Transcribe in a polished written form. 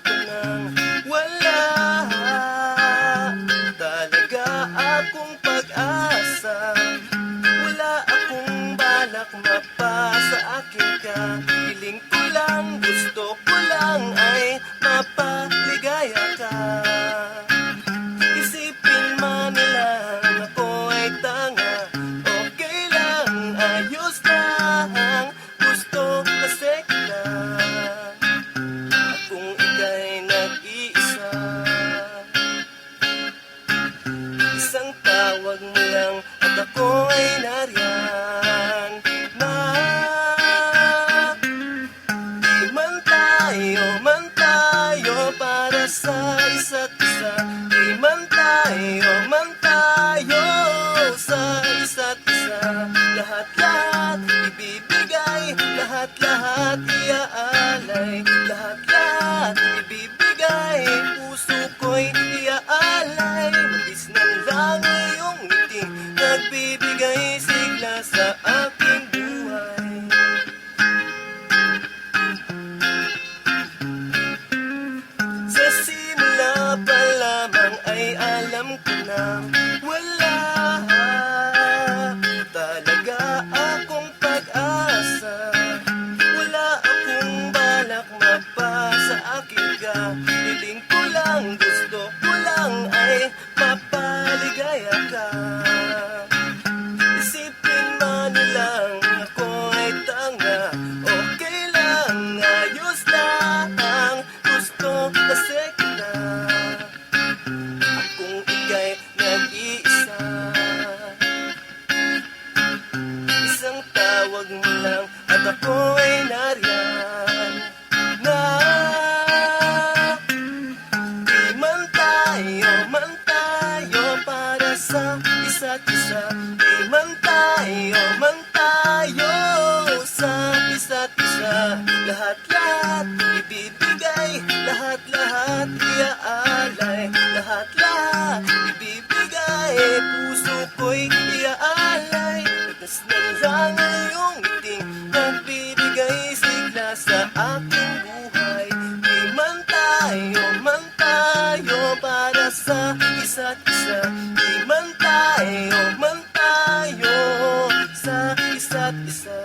ko nang wala talaga akong pag-asa. Wala akong balak mapasa akin ka. Piling ko lang, gusto ko lang ay mapaligaya ka. Isipin man nilang ako ay tanga, okay lang, ayos lang. Gusto kasi kita at kung ika'y nag-iisa, isang tawag mo lang at ako ay nariyan na. Di man tayo para sa isa't isa. Di man tayo sa isa't isa. Lahat-lahat ibibigay, lahat-lahat iaalay, lahat-lahat ibibigay, puso ko'y iaalay. Mabis na lang iyong ngiting nagbibigay sigla sa aking buhay. Sa simula pa lamang ay alam ko na wala talaga akong pag-asa. Wala akong balak mapasa akin ka. Piling ko lang, gusto ko lang ay mapaligaya ka. Isipin man nilang ako ay tanga, okay lang, ayos lang. Gusto kasi kita at kung ika'y nag-iisa, isang tawag mo lang at ako ay nariyan na. Di man tayo para sa isa't isa. Di man tayo sa isa't isa. Lahat-lahat ibibigay, lahat-lahat iaalay, lahat-lahat ibibigay, puso ko'y iaalay. Tatas na lang iyong ngiting nagbibigay sigla sa aking buhay. Di man tayo para sa isa't isa. Di man tayo sa isa't isa.